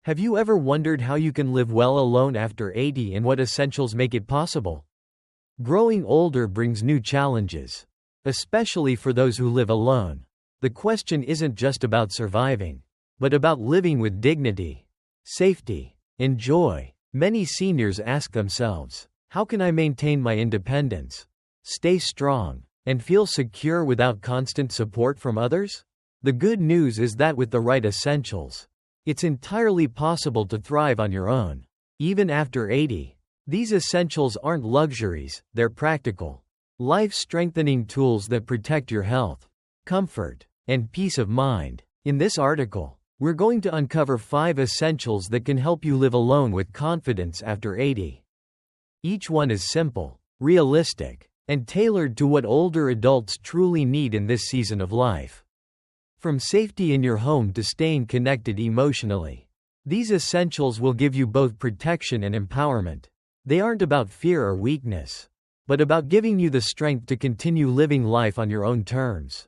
Have you ever wondered how you can live well alone after 80 and what essentials make it possible? Growing older brings new challenges, especially for those who live alone. The question isn't just about surviving, but about living with dignity, safety, and joy. Many seniors ask themselves, how can I maintain my independence, stay strong, and feel secure without constant support from others? The good news is that with the right essentials, it's entirely possible to thrive on your own, even after 80. These essentials aren't luxuries, they're practical, life-strengthening tools that protect your health, comfort, and peace of mind. In this article, we're going to uncover 5 essentials that can help you live alone with confidence after 80. Each one is simple, realistic, and tailored to what older adults truly need in this season of life. From safety in your home to staying connected emotionally, these essentials will give you both protection and empowerment. They aren't about fear or weakness, but about giving you the strength to continue living life on your own terms.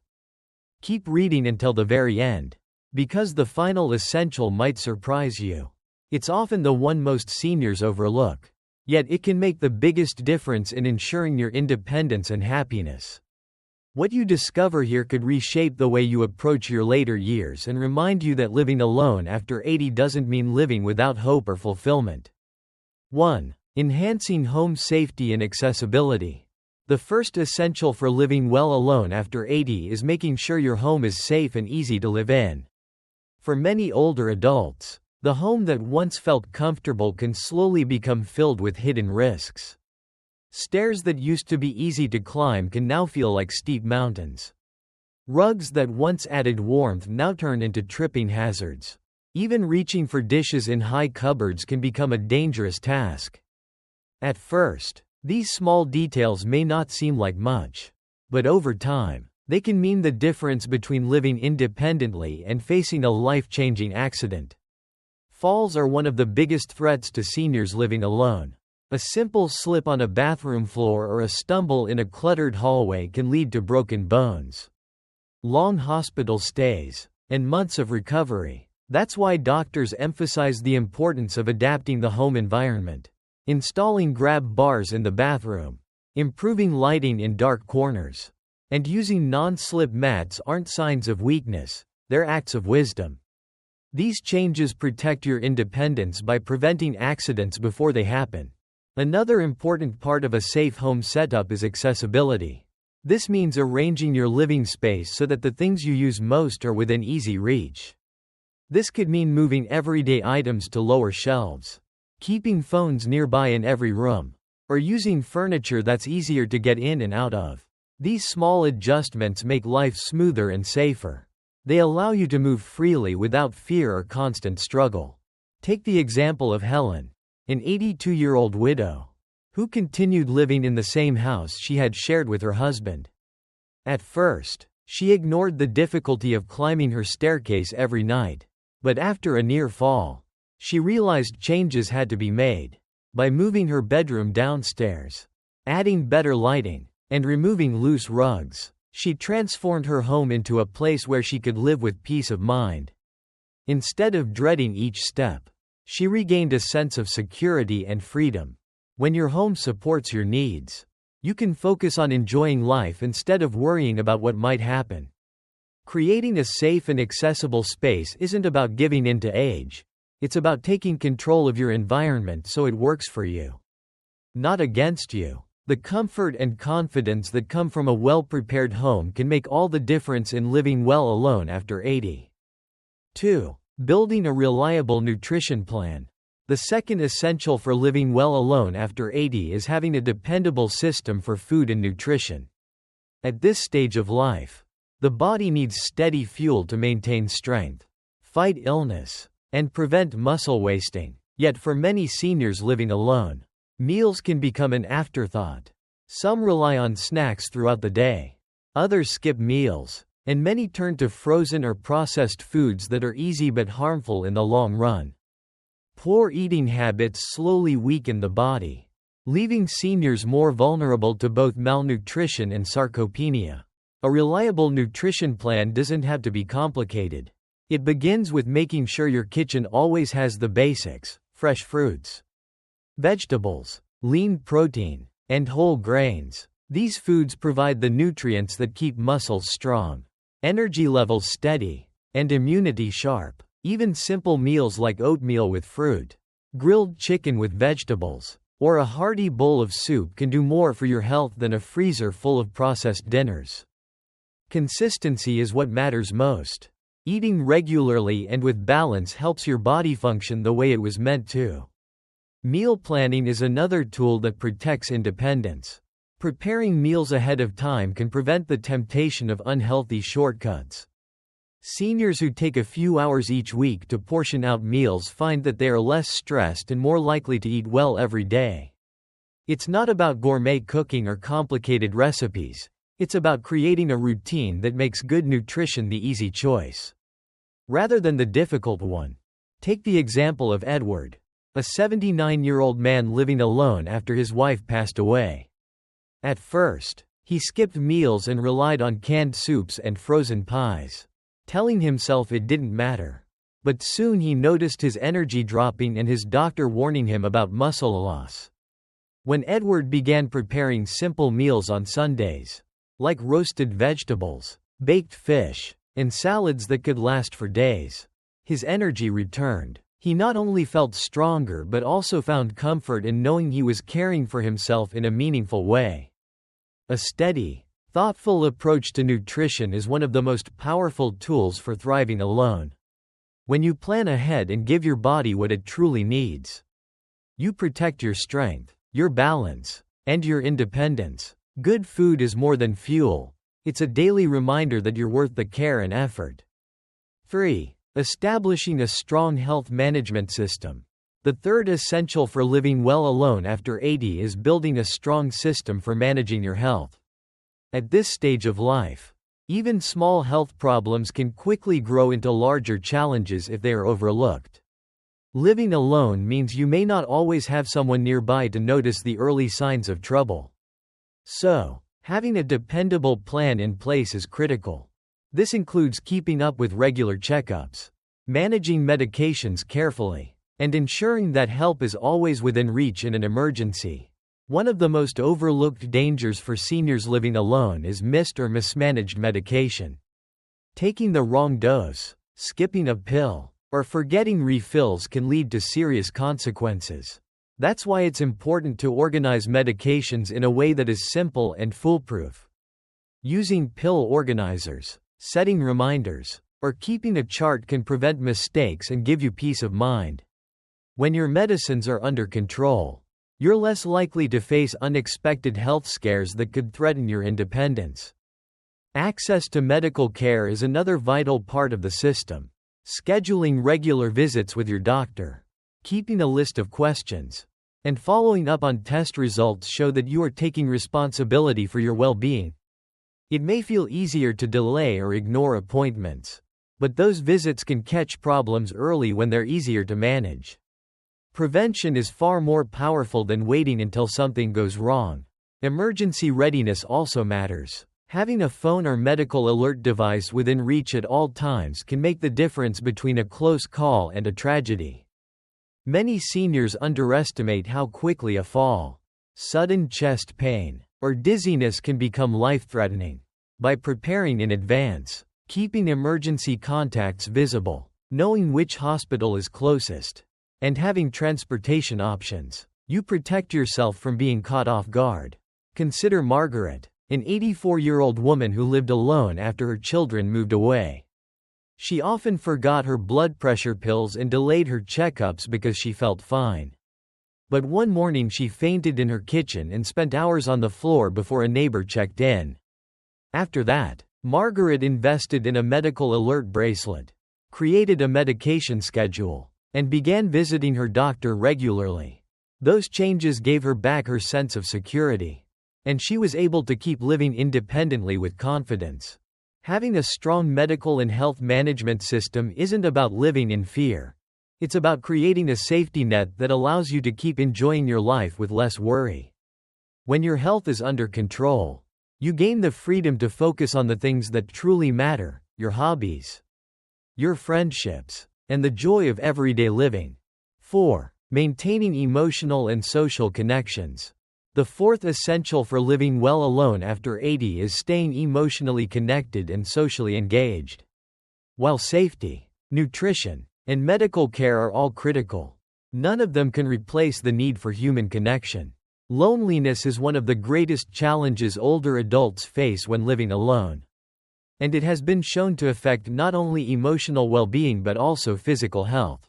Keep reading until the very end, because the final essential might surprise you. It's often the one most seniors overlook, yet it can make the biggest difference in ensuring your independence and happiness. What you discover here could reshape the way you approach your later years and remind you that living alone after 80 doesn't mean living without hope or fulfillment. 1. Enhancing home safety and accessibility. The first essential for living well alone after 80 is making sure your home is safe and easy to live in. For many older adults, the home that once felt comfortable can slowly become filled with hidden risks. Stairs that used to be easy to climb can now feel like steep mountains. Rugs that once added warmth now turn into tripping hazards. Even reaching for dishes in high cupboards can become a dangerous task. At first, these small details may not seem like much, but over time, they can mean the difference between living independently and facing a life-changing accident. Falls are one of the biggest threats to seniors living alone. A simple slip on a bathroom floor or a stumble in a cluttered hallway can lead to broken bones, long hospital stays, and months of recovery. That's why doctors emphasize the importance of adapting the home environment, installing grab bars in the bathroom, improving lighting in dark corners, and using non-slip mats aren't signs of weakness, they're acts of wisdom. These changes protect your independence by preventing accidents before they happen. Another important part of a safe home setup is accessibility. This means arranging your living space so that the things you use most are within easy reach. This could mean moving everyday items to lower shelves, keeping phones nearby in every room, or using furniture that's easier to get in and out of. These small adjustments make life smoother and safer. They allow you to move freely without fear or constant struggle. Take the example of Helen, an 82-year-old widow, who continued living in the same house she had shared with her husband. At first, she ignored the difficulty of climbing her staircase every night, but after a near fall, she realized changes had to be made. By moving her bedroom downstairs, adding better lighting, and removing loose rugs, she transformed her home into a place where she could live with peace of mind. Instead of dreading each step, she regained a sense of security and freedom. When your home supports your needs, you can focus on enjoying life instead of worrying about what might happen. Creating a safe and accessible space isn't about giving in to age. It's about taking control of your environment so it works for you, not against you. The comfort and confidence that come from a well-prepared home can make all the difference in living well alone after 80. 2. Building a reliable nutrition plan. The second essential for living well alone after 80 is having a dependable system for food and nutrition. At this stage of life, the body needs steady fuel to maintain strength, fight illness, and prevent muscle wasting. Yet for many seniors living alone, meals can become an afterthought. Some rely on snacks throughout the day. Others skip meals, and many turn to frozen or processed foods that are easy but harmful in the long run. Poor eating habits slowly weaken the body, leaving seniors more vulnerable to both malnutrition and sarcopenia. A reliable nutrition plan doesn't have to be complicated. It begins with making sure your kitchen always has the basics: fresh fruits, vegetables, lean protein, and whole grains. These foods provide the nutrients that keep muscles strong, energy levels steady, and immunity sharp. Even simple meals like oatmeal with fruit, grilled chicken with vegetables, or a hearty bowl of soup can do more for your health than a freezer full of processed dinners. Consistency is what matters most. Eating regularly and with balance helps your body function the way it was meant to. Meal planning is another tool that protects independence. Preparing meals ahead of time can prevent the temptation of unhealthy shortcuts. Seniors who take a few hours each week to portion out meals find that they are less stressed and more likely to eat well every day. It's not about gourmet cooking or complicated recipes. It's about creating a routine that makes good nutrition the easy choice, rather than the difficult one. Take the example of Edward, a 79-year-old man living alone after his wife passed away. At first, he skipped meals and relied on canned soups and frozen pies, telling himself it didn't matter. But soon he noticed his energy dropping and his doctor warning him about muscle loss. When Edward began preparing simple meals on Sundays, like roasted vegetables, baked fish, and salads that could last for days, his energy returned. He not only felt stronger but also found comfort in knowing he was caring for himself in a meaningful way. A steady, thoughtful approach to nutrition is one of the most powerful tools for thriving alone. When you plan ahead and give your body what it truly needs, you protect your strength, your balance, and your independence. Good food is more than fuel. It's a daily reminder that you're worth the care and effort. 3. Establishing a strong health management system. The third essential for living well alone after 80 is building a strong system for managing your health. At this stage of life, even small health problems can quickly grow into larger challenges if they are overlooked. Living alone means you may not always have someone nearby to notice the early signs of trouble. So, having a dependable plan in place is critical. This includes keeping up with regular checkups, managing medications carefully, and ensuring that help is always within reach in an emergency. One of the most overlooked dangers for seniors living alone is missed or mismanaged medication. Taking the wrong dose, skipping a pill, or forgetting refills can lead to serious consequences. That's why it's important to organize medications in a way that is simple and foolproof. Using pill organizers, setting reminders, or keeping a chart can prevent mistakes and give you peace of mind. When your medicines are under control, you're less likely to face unexpected health scares that could threaten your independence. Access to medical care is another vital part of the system. Scheduling regular visits with your doctor, keeping a list of questions, and following up on test results show that you are taking responsibility for your well-being. It may feel easier to delay or ignore appointments, but those visits can catch problems early when they're easier to manage. Prevention is far more powerful than waiting until something goes wrong. Emergency readiness also matters. Having a phone or medical alert device within reach at all times can make the difference between a close call and a tragedy. Many seniors underestimate how quickly a fall, sudden chest pain, or dizziness can become life-threatening. By preparing in advance, keeping emergency contacts visible, knowing which hospital is closest, and having transportation options, you protect yourself from being caught off guard. Consider Margaret, an 84-year-old woman who lived alone after her children moved away. She often forgot her blood pressure pills and delayed her checkups because she felt fine. But one morning she fainted in her kitchen and spent hours on the floor before a neighbor checked in. After that, Margaret invested in a medical alert bracelet, created a medication schedule, and began visiting her doctor regularly. Those changes gave her back her sense of security, and she was able to keep living independently with confidence. Having a strong medical and health management system isn't about living in fear. It's about creating a safety net that allows you to keep enjoying your life with less worry. When your health is under control, you gain the freedom to focus on the things that truly matter, your hobbies, your friendships, and the joy of everyday living. 4. Maintaining emotional and social connections. The fourth essential for living well alone after 80 is staying emotionally connected and socially engaged. While safety, nutrition, and medical care are all critical, none of them can replace the need for human connection. Loneliness is one of the greatest challenges older adults face when living alone. And it has been shown to affect not only emotional well-being but also physical health.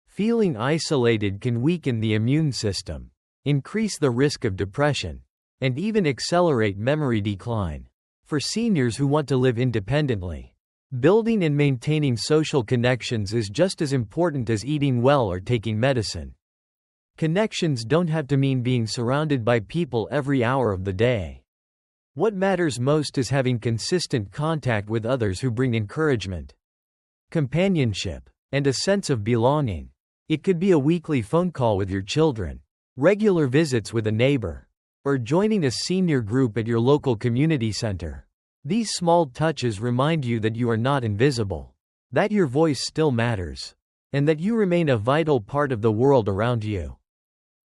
Feeling isolated can weaken the immune system, increase the risk of depression, and even accelerate memory decline. For seniors who want to live independently, building and maintaining social connections is just as important as eating well or taking medicine. Connections don't have to mean being surrounded by people every hour of the day. What matters most is having consistent contact with others who bring encouragement, companionship, and a sense of belonging. It could be a weekly phone call with your children, regular visits with a neighbor, or joining a senior group at your local community center. These small touches remind you that you are not invisible, that your voice still matters, and that you remain a vital part of the world around you.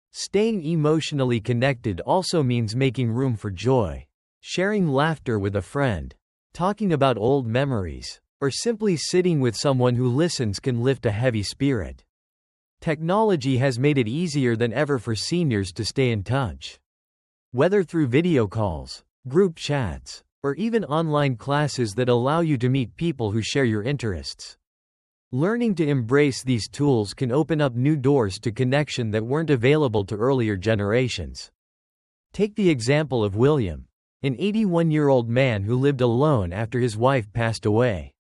Staying emotionally connected also means making room for joy. Sharing laughter with a friend, talking about old memories, or simply sitting with someone who listens can lift a heavy spirit. Technology has made it easier than ever for seniors to stay in touch. Whether through video calls, group chats, or even online classes that allow you to meet people who share your interests. Learning to embrace these tools can open up new doors to connection that weren't available to earlier generations. Take the example of William, an 81-year-old man who lived alone after his wife passed away.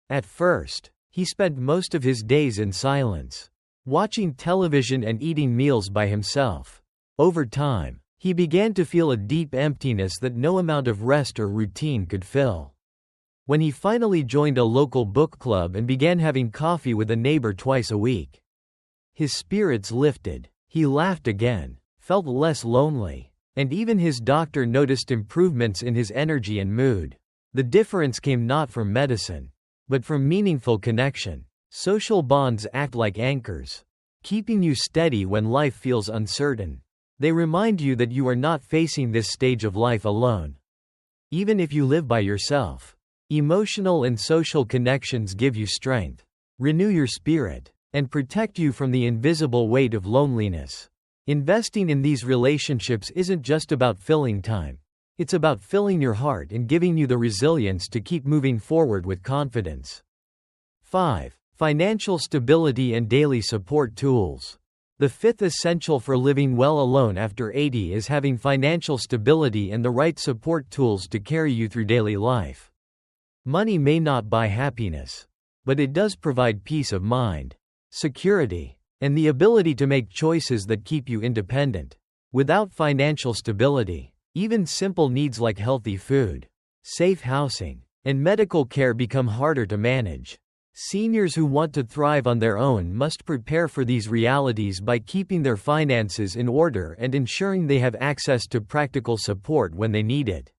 At first, he spent most of his days in silence, watching television and eating meals by himself. Over time, he began to feel a deep emptiness that no amount of rest or routine could fill. When he finally joined a local book club and began having coffee with a neighbor twice a week, his spirits lifted, he laughed again, felt less lonely, and even his doctor noticed improvements in his energy and mood. The difference came not from medicine, but from meaningful connection. Social bonds act like anchors, keeping you steady when life feels uncertain. They remind you that you are not facing this stage of life alone. Even if you live by yourself, emotional and social connections give you strength, renew your spirit, and protect you from the invisible weight of loneliness. Investing in these relationships isn't just about filling time. It's about filling your heart and giving you the resilience to keep moving forward with confidence. 5. Financial stability and daily support tools. The fifth essential for living well alone after 80 is having financial stability and the right support tools to carry you through daily life. Money may not buy happiness, but it does provide peace of mind, security, and the ability to make choices that keep you independent. Without financial stability, even simple needs like healthy food, safe housing, and medical care become harder to manage. Seniors who want to thrive on their own must prepare for these realities by keeping their finances in order and ensuring they have access to practical support when they need it.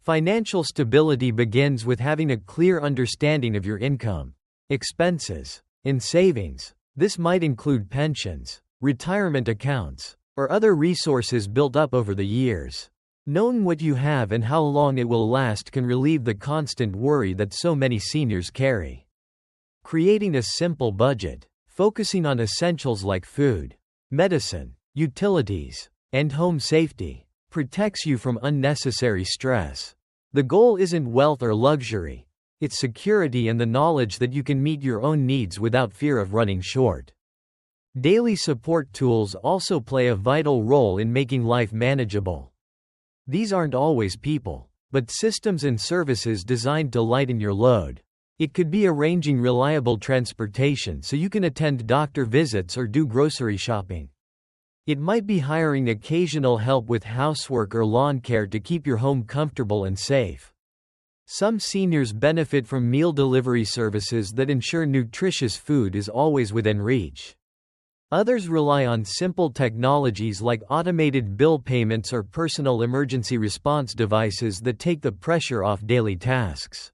Financial stability begins with having a clear understanding of your income, expenses, and savings. This might include pensions, retirement accounts, or other resources built up over the years. Knowing what you have and how long it will last can relieve the constant worry that so many seniors carry. Creating a simple budget, focusing on essentials like food, medicine, utilities, and home safety, protects you from unnecessary stress. The goal isn't wealth or luxury, it's security and the knowledge that you can meet your own needs without fear of running short. Daily support tools also play a vital role in making life manageable. These aren't always people, but systems and services designed to lighten your load. It could be arranging reliable transportation so you can attend doctor visits or do grocery shopping. It might be hiring occasional help with housework or lawn care to keep your home comfortable and safe. Some seniors benefit from meal delivery services that ensure nutritious food is always within reach. Others rely on simple technologies like automated bill payments or personal emergency response devices that take the pressure off daily tasks.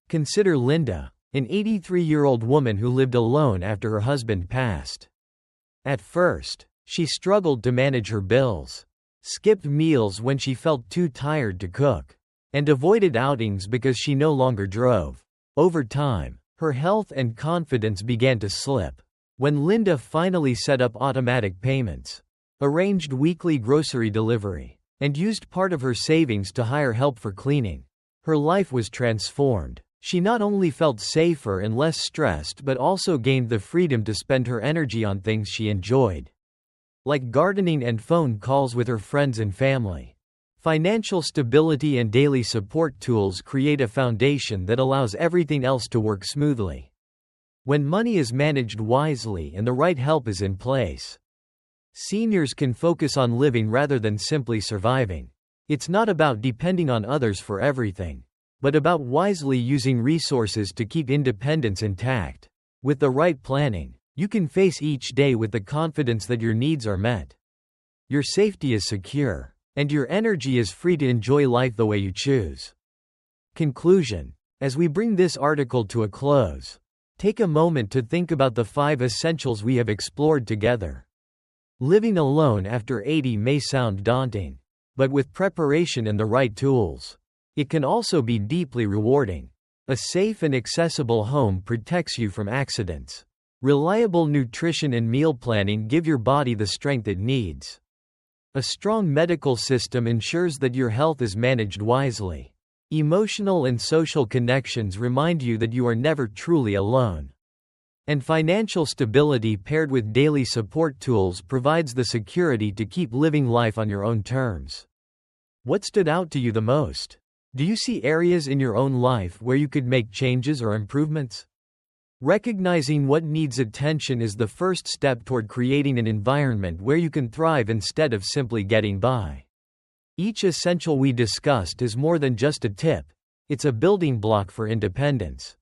Consider Linda, an 83-year-old woman who lived alone after her husband passed. At first, she struggled to manage her bills, skipped meals when she felt too tired to cook, and avoided outings because she no longer drove. Over time, her health and confidence began to slip. When Linda finally set up automatic payments, arranged weekly grocery delivery, and used part of her savings to hire help for cleaning, her life was transformed. She not only felt safer and less stressed but also gained the freedom to spend her energy on things she enjoyed, like gardening and phone calls with her friends and family. Financial stability and daily support tools create a foundation that allows everything else to work smoothly. When money is managed wisely and the right help is in place, seniors can focus on living rather than simply surviving. It's not about depending on others for everything, but about wisely using resources to keep independence intact. With the right planning, you can face each day with the confidence that your needs are met. Your safety is secure, and your energy is free to enjoy life the way you choose. Conclusion. As we bring this article to a close, take a moment to think about the 5 essentials we have explored together. Living alone after 80 may sound daunting, but with preparation and the right tools, it can also be deeply rewarding. A safe and accessible home protects you from accidents. Reliable nutrition and meal planning give your body the strength it needs. A strong medical system ensures that your health is managed wisely. Emotional and social connections remind you that you are never truly alone. And financial stability paired with daily support tools provides the security to keep living life on your own terms. What stood out to you the most? Do you see areas in your own life where you could make changes or improvements? Recognizing what needs attention is the first step toward creating an environment where you can thrive instead of simply getting by. Each essential we discussed is more than just a tip, it's a building block for independence.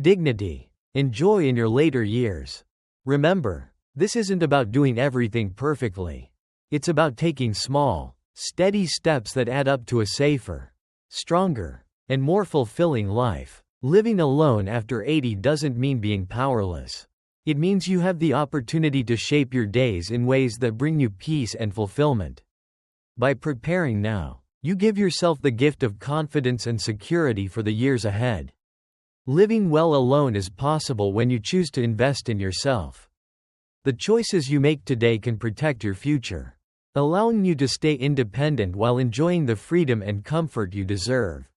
Dignity. Enjoy in your later years. Remember, this isn't about doing everything perfectly. It's about taking small, steady steps that add up to a safer, stronger, and more fulfilling life. Living alone after 80 doesn't mean being powerless. It means you have the opportunity to shape your days in ways that bring you peace and fulfillment. By preparing now, you give yourself the gift of confidence and security for the years ahead. Living well alone is possible when you choose to invest in yourself. The choices you make today can protect your future, allowing you to stay independent while enjoying the freedom and comfort you deserve.